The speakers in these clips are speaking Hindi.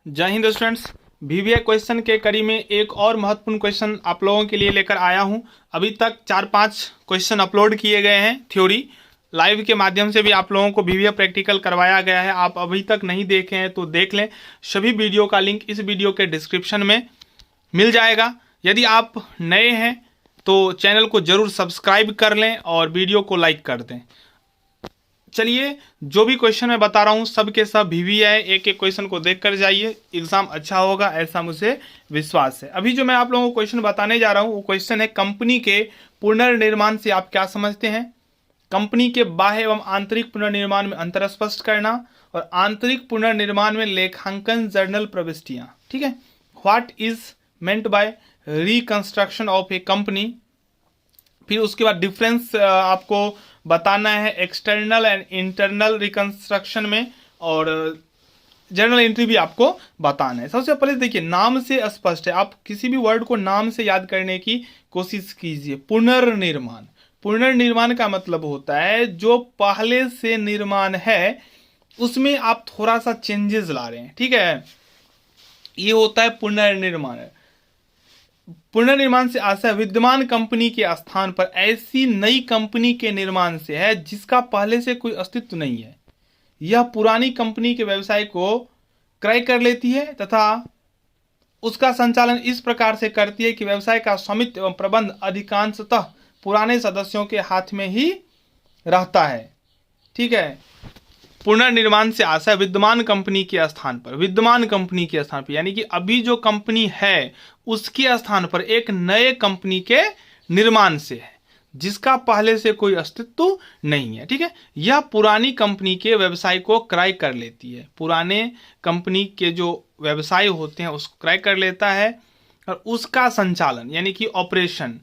जय हिंद स्टूडेंट्स। वीवीआई क्वेश्चन के कड़ी में एक और महत्वपूर्ण क्वेश्चन आप लोगों के लिए लेकर आया हूं। अभी तक 4-5 क्वेश्चन अपलोड किए गए हैं थ्योरी लाइव के माध्यम से भी आप लोगों को वीवीआई प्रैक्टिकल करवाया गया है। आप अभी तक नहीं देखे हैं तो देख लें। सभी वीडियो का लिंक इस वीडियो के डिस्क्रिप्शन में मिल जाएगा। यदि आप नए हैं तो चैनल को जरूर सब्सक्राइब कर लें और वीडियो को लाइक कर दें। चलिए, जो भी क्वेश्चन मैं बता रहा हूँ सब के सब वीवीआई एक एक क्वेश्चन को देख कर जाइए, एग्जाम अच्छा होगा ऐसा मुझे विश्वास है। अभी जो मैं आप लोगों को क्वेश्चन बताने जा रहा हूँ वो क्वेश्चन है कंपनी के पुनर्निर्माण से आप क्या समझते हैं। कंपनी के बाह्य एवं आंतरिक पुनर्निर्माण में अंतर स्पष्ट करना और आंतरिक पुनर्निर्माण में लेखांकन जर्नल प्रविष्टियां। ठीक है, what is meant by reconstruction of A company. फिर उसके बाद डिफरेंस आपको बताना है एक्सटर्नल एंड इंटरनल रिकंस्ट्रक्शन में, और जर्नल एंट्री भी आपको बताना है। सबसे पहले देखिए, नाम से स्पष्ट है, आप किसी भी वर्ड को नाम से याद करने की कोशिश कीजिए। पुनर्निर्माण, पुनर्निर्माण का मतलब होता है जो पहले से निर्माण है उसमें आप थोड़ा सा चेंजेस ला रहे हैं। ठीक है, ये होता है पुनर्निर्माण। पुनर्निर्माण से आशय विद्यमान कंपनी के स्थान पर ऐसी नई कंपनी के निर्माण से है जिसका पहले से कोई अस्तित्व नहीं है। यह पुरानी कंपनी के व्यवसाय को क्रय कर लेती है तथा उसका संचालन इस प्रकार से करती है कि व्यवसाय का स्वामित्व एवं प्रबंध अधिकांशतः पुराने सदस्यों के हाथ में ही रहता है। ठीक है, पुनर्निर्माण से आशय विद्यमान कंपनी के स्थान पर, विद्यमान कंपनी के स्थान पर यानी कि अभी जो कंपनी है उसके स्थान पर एक नए कंपनी के निर्माण से है जिसका पहले से कोई अस्तित्व नहीं है। ठीक है, यह पुरानी कंपनी के व्यवसाय को क्रय कर लेती है, पुराने कंपनी के जो व्यवसाय होते हैं उसको क्रय कर लेता है और उसका संचालन यानी कि ऑपरेशन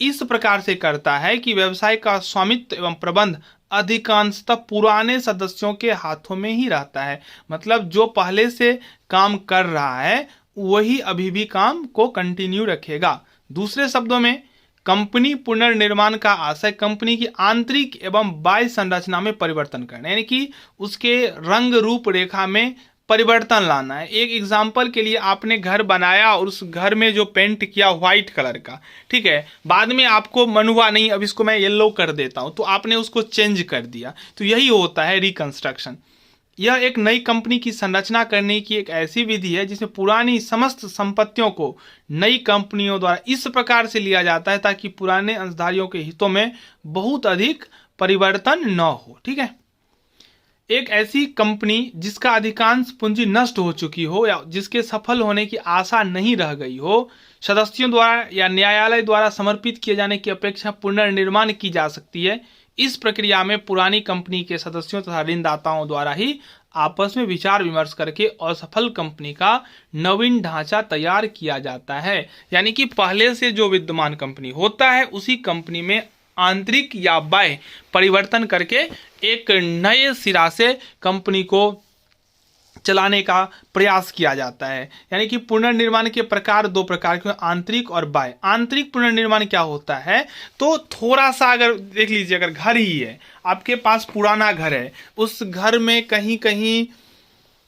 इस प्रकार से करता है कि व्यवसाय का स्वामित्व एवं प्रबंध अधिकांशतः पुराने सदस्यों के हाथों में ही रहता है। मतलब जो पहले से काम कर रहा है वही अभी भी काम को कंटिन्यू रखेगा। दूसरे शब्दों में, कंपनी पुनर्निर्माण का आशय कंपनी की आंतरिक एवं बाह्य संरचना में परिवर्तन करना यानी कि उसके रंग रूप रेखा में परिवर्तन लाना है। एक एग्जाम्पल के लिए, आपने घर बनाया और उस घर में जो पेंट किया व्हाइट कलर का, ठीक है, बाद में आपको मन हुआ नहीं अब इसको मैं येलो कर देता हूं तो आपने उसको चेंज कर दिया। तो यही होता है रिकंस्ट्रक्शन। यह एक नई कंपनी की संरचना करने की एक ऐसी विधि है जिसमें पुरानी समस्त संपत्तियों को नई कंपनियों द्वारा इस प्रकार से लिया जाता है ताकि पुराने अंशधारियों के हितों में बहुत अधिक परिवर्तन न हो। ठीक है, एक ऐसी कंपनी जिसका अधिकांश पूंजी नष्ट हो चुकी हो या जिसके सफल होने की आशा नहीं रह गई हो, सदस्यों द्वारा या न्यायालय द्वारा समर्पित किए जाने की अपेक्षा पुनर्निर्माण की जा सकती है। इस प्रक्रिया में पुरानी कंपनी के सदस्यों तथा ऋणदाताओं द्वारा ही आपस में विचार विमर्श करके असफल कंपनी का नवीन ढांचा तैयार किया जाता है। यानी कि पहले से जो विद्यमान कंपनी होता है उसी कंपनी में आंतरिक या बाह्य परिवर्तन करके एक नए सिरा से कंपनी को चलाने का प्रयास किया जाता है। यानी कि पुनर्निर्माण के प्रकार दो प्रकार के, आंतरिक और बाह्य। आंतरिक पुनर्निर्माण क्या होता है, तो थोड़ा सा अगर देख लीजिए, अगर घर ही है, आपके पास पुराना घर है, उस घर में कहीं कहीं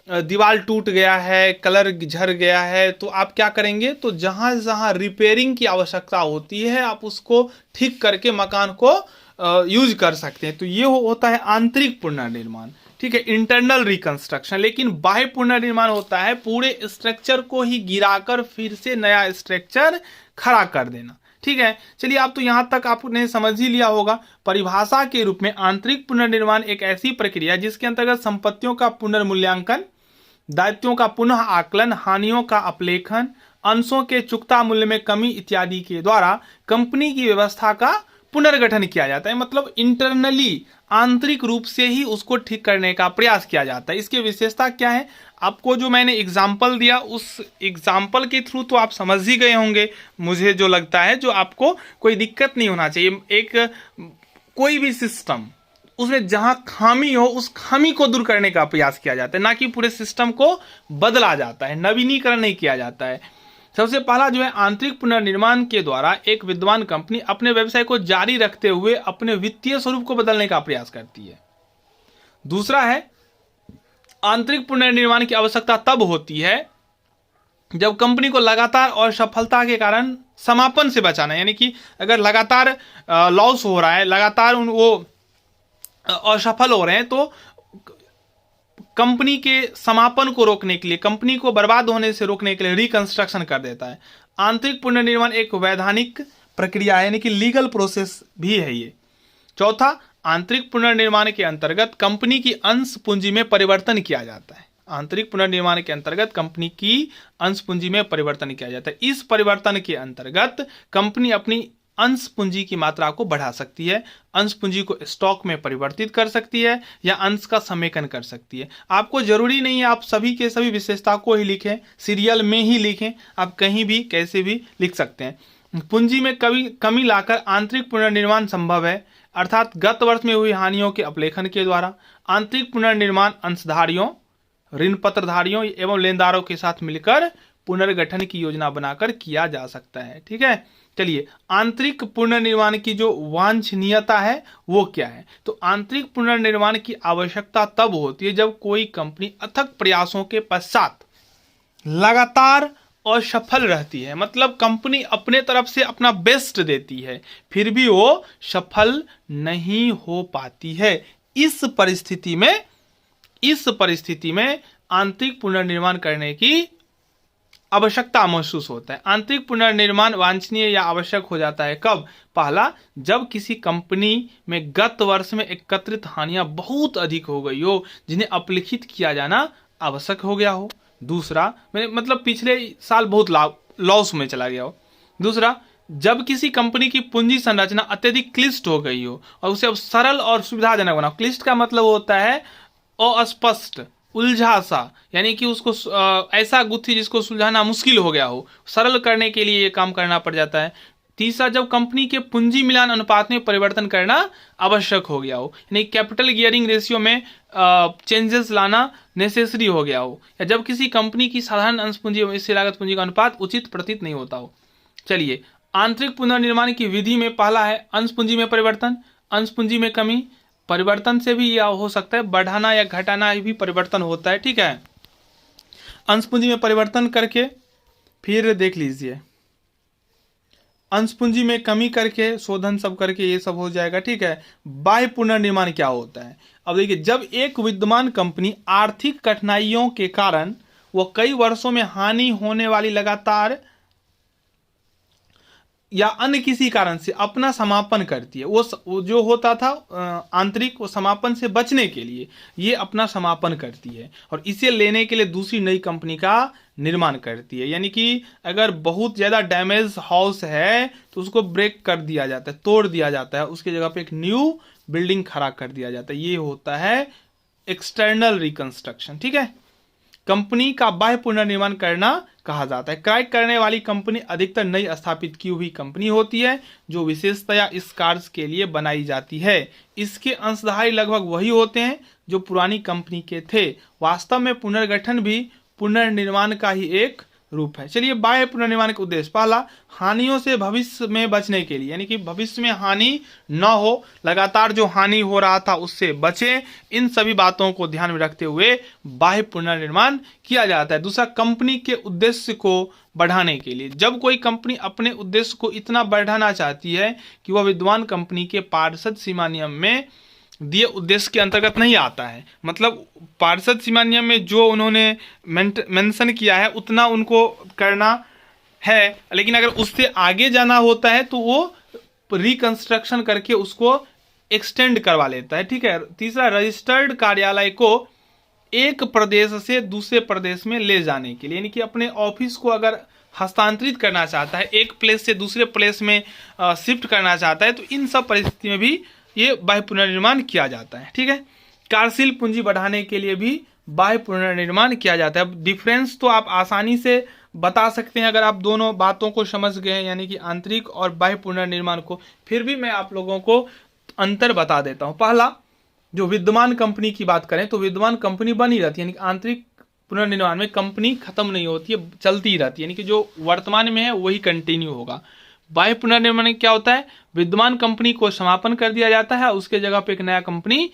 दीवार टूट गया है, कलर झड़ गया है, तो आप क्या करेंगे, तो जहां जहां रिपेयरिंग की आवश्यकता होती है आप उसको ठीक करके मकान को यूज कर सकते हैं। तो ये होता है आंतरिक पुनर्निर्माण। ठीक है, इंटरनल रिकंस्ट्रक्शन। लेकिन बाह्य पुनर्निर्माण होता है पूरे स्ट्रक्चर को ही गिराकर फिर से नया स्ट्रक्चर खड़ा कर देना। ठीक है, चलिए आप तो यहां तक आपने समझ ही लिया होगा। परिभाषा के रूप में आंतरिक पुनर्निर्माण एक ऐसी प्रक्रिया जिसके अंतर्गत संपत्तियों का पुनर्मूल्यांकन, दायित्वों का पुनः आकलन, हानियों का अपलेखन, अंशों के चुकता मूल्य में कमी इत्यादि के द्वारा कंपनी की व्यवस्था का पुनर्गठन किया जाता है। मतलब इंटरनली, आंतरिक रूप से ही उसको ठीक करने का प्रयास किया जाता है। इसकी विशेषता क्या है, आपको जो मैंने एग्जाम्पल दिया उस एग्जाम्पल के थ्रू तो आप समझ ही गए होंगे, मुझे जो लगता है, जो आपको कोई दिक्कत नहीं होना चाहिए। एक कोई भी सिस्टम, उसमें जहां खामी हो उस खामी को दूर करने का प्रयास किया जाता है, ना कि पूरे सिस्टम को बदला जाता है, नवीनीकरण नहीं किया जाता है। सबसे पहला जो है, आंतरिक पुनर्निर्माण के द्वारा एक विद्यमान कंपनी अपने व्यवसाय को जारी रखते हुए अपने वित्तीय स्वरूप को बदलने का प्रयास करती है। दूसरा है, आंतरिक पुनर्निर्माण की आवश्यकता तब होती है जब कंपनी को लगातार असफलता के कारण समापन से बचाना, यानी कि अगर लगातार लॉस हो रहा है, लगातार वो असफल हो रहे हैं, तो कंपनी के समापन को रोकने के लिए, कंपनी को बर्बाद होने से रोकने के लिए रिकंस्ट्रक्शन कर देता है। आंतरिक पुनर्निर्माण एक वैधानिक प्रक्रिया है, यानी कि लीगल प्रोसेस भी है ये। चौथा, आंतरिक पुनर्निर्माण के अंतर्गत कंपनी की अंश पूंजी में परिवर्तन किया जाता है। आंतरिक पुनर्निर्माण के अंतर्गत कंपनी की अंश पूंजी में परिवर्तन किया जाता है। इस परिवर्तन के अंतर्गत कंपनी अपनी अंश पूंजी की मात्रा को बढ़ा सकती है, अंश पूंजी को स्टॉक में परिवर्तित कर सकती है या अंश का समेकन कर सकती है। आपको जरूरी नहीं है आप सभी के सभी विशेषता को ही लिखें, सीरियल में ही लिखें, आप कहीं भी कैसे भी लिख सकते हैं। पूंजी में कमी लाकर आंतरिक पुनर्निर्माण संभव है, अर्थात गत वर्ष में हुई हानियों के अपलेखन के द्वारा। आंतरिक पुनर्निर्माण अंशधारियों, ऋण पत्रधारियों एवं लेनदारों के साथ मिलकर पुनर्गठन की योजना बनाकर किया जा सकता है। ठीक है, चलिए आंतरिक पुनर्निर्माण की जो वांछनीयता है वो क्या है? तो आंतरिक पुनर्निर्माण की आवश्यकता तब होती है जब कोई कंपनी अथक प्रयासों के पश्चात लगातार असफल रहती है, मतलब कंपनी अपने तरफ से अपना बेस्ट देती है फिर भी वो सफल नहीं हो पाती है। इस परिस्थिति में आंतरिक पुनर्निर्माण करने की आवश्यकता महसूस होता है। आंतरिक पुनर्निर्माण वांछनीय या आवश्यक हो जाता है कब? पहला, जब किसी कंपनी में गत वर्ष में एकत्रित हानियां बहुत अधिक हो गई हो, जिन्हें अपलिखित किया जाना आवश्यक हो गया हो। दूसरा, मतलब पिछले साल बहुत लॉस में चला गया हो। दूसरा, जब किसी कंपनी की पूंजी संरचना अत्यधिक क्लिष्ट हो गई हो और उसे अब सरल और सुविधाजनक बनाओ। क्लिष्ट का मतलब होता है अस्पष्ट, उलझा सा, यानी कि उसको ऐसा गुत्थी जिसको सुलझाना मुश्किल हो गया हो, सरल करने के लिए ये काम करना पड़ जाता है। तीसरा, जब कंपनी के पूंजी मिलान अनुपात में परिवर्तन करना आवश्यक हो गया हो, यानी कैपिटल गियरिंग रेशियो में चेंजेस लाना नेसेसरी हो गया हो, या जब किसी कंपनी की साधारण अंश पूंजी और स्थिर लागत पूंजी का अनुपात उचित प्रतीत नहीं होता हो। चलिए, आंतरिक पुनर्निर्माण की विधि में पहला है अंश पूंजी में परिवर्तन, अंश पूंजी में कमी। परिवर्तन से भी यह हो सकता है बढ़ाना या घटाना भी परिवर्तन होता है। ठीक है, अंश पूंजी में परिवर्तन करके फिर देख लीजिए, अंश पूंजी में कमी करके शोधन सब करके ये सब हो जाएगा। ठीक है, बाह्य पुनर्निर्माण क्या होता है? अब देखिए, जब एक विद्यमान कंपनी आर्थिक कठिनाइयों के कारण वो कई वर्षों में हानि होने वाली लगातार या अन्य किसी कारण से अपना समापन करती है, वो जो होता था आंतरिक, वो समापन से बचने के लिए ये अपना समापन करती है और इसे लेने के लिए दूसरी नई कंपनी का निर्माण करती है। यानी कि अगर बहुत ज़्यादा डैमेज हाउस है तो उसको ब्रेक कर दिया जाता है, तोड़ दिया जाता है, उसकी जगह पे एक न्यू बिल्डिंग खड़ा कर दिया जाता है। ये होता है एक्सटर्नल रिकंस्ट्रक्शन। ठीक है, कंपनी का बाह्य पुनर्निर्माण करना कहा जाता है। क्रय करने वाली कंपनी अधिकतर नई स्थापित की हुई कंपनी होती है जो विशेषतया इस कार्य के लिए बनाई जाती है। इसके अंशधारी लगभग वही होते हैं जो पुरानी कंपनी के थे। वास्तव में पुनर्गठन भी पुनर्निर्माण का ही एक रूप है। चलिए, बाह्य पुनर्निर्माण के उद्देश्य, पहला, हानियों से भविष्य में बचने के लिए, यानी कि भविष्य में हानि न हो, लगातार जो हानि हो रहा था उससे बचे, इन सभी बातों को ध्यान में रखते हुए बाह्य पुनर्निर्माण किया जाता है। दूसरा, कंपनी के उद्देश्य को बढ़ाने के लिए, जब कोई कंपनी अपने उद्देश्य को इतना बढ़ाना चाहती है कि वह विद्यमान कंपनी के पार्षद सीमा नियम में दिए उद्देश्य के अंतर्गत नहीं आता है, मतलब पार्षद सीमा नियम में जो उन्होंने मेंशन किया है उतना उनको करना है, लेकिन अगर उससे आगे जाना होता है तो वो रिकंस्ट्रक्शन करके उसको एक्सटेंड करवा लेता है। ठीक है। तीसरा, रजिस्टर्ड कार्यालय को एक प्रदेश से दूसरे प्रदेश में ले जाने के लिए, यानी कि अपने ऑफिस को अगर हस्तांतरित करना चाहता है, एक प्लेस से दूसरे प्लेस में शिफ्ट करना चाहता है, तो इन सब परिस्थिति में भी ये बाह्य पुनर्निर्माण किया जाता है। ठीक है। कार्यशील पूंजी बढ़ाने के लिए भी बाह्य पुनर्निर्माण किया जाता है। अब डिफरेंस तो आप आसानी से बता सकते हैं अगर आप दोनों बातों को समझ गए हैं, यानी कि आंतरिक और बाह्य पुनर्निर्माण को। फिर भी मैं आप लोगों को अंतर बता देता हूं। पहला, जो विद्यमान कंपनी की बात करें तो विद्यमान कंपनी बनी रहती है, यानी कि आंतरिक पुनर्निर्माण में कंपनी खत्म नहीं होती है, चलती ही रहती है, यानी कि जो वर्तमान में है वही कंटिन्यू होगा। बाह्य पुनर्निर्माण क्या होता है, विद्यमान कंपनी को समापन कर दिया जाता है, उसके जगह पे एक नया कंपनी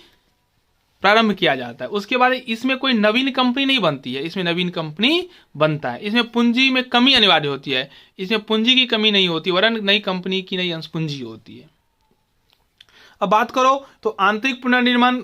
प्रारंभ किया जाता है। उसके बाद इसमें कोई नवीन कंपनी नहीं बनती है, इसमें नवीन कंपनी बनता है। इसमें पूंजी में कमी अनिवार्य होती है, इसमें पूंजी की कमी नहीं होती, वरन नई कंपनी की नई अंश पूंजी होती है। अब बात करो तो आंतरिक पुनर्निर्माण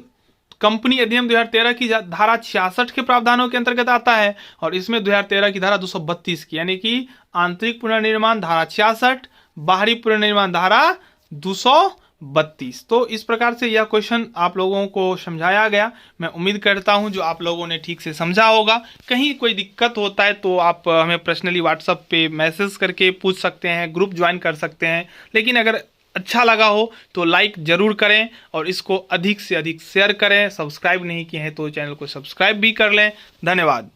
कंपनी अधिनियम 2013 की धारा 66 के प्रावधानों के अंतर्गत आता है, और इसमें 2013 की धारा 232 की, यानी कि आंतरिक पुनर्निर्माण धारा 66, बाहरी पुनर्निर्माण धारा 232। तो इस प्रकार से यह क्वेश्चन आप लोगों को समझाया गया। मैं उम्मीद करता हूं जो आप लोगों ने ठीक से समझा होगा। कहीं कोई दिक्कत होता है तो आप हमें पर्सनली व्हाट्सएप पे मैसेज करके पूछ सकते हैं, ग्रुप ज्वाइन कर सकते हैं। लेकिन अगर अच्छा लगा हो तो लाइक जरूर करें और इसको अधिक से अधिक शेयर करें। सब्सक्राइब नहीं किए हैं तो चैनल को सब्सक्राइब भी कर लें। धन्यवाद।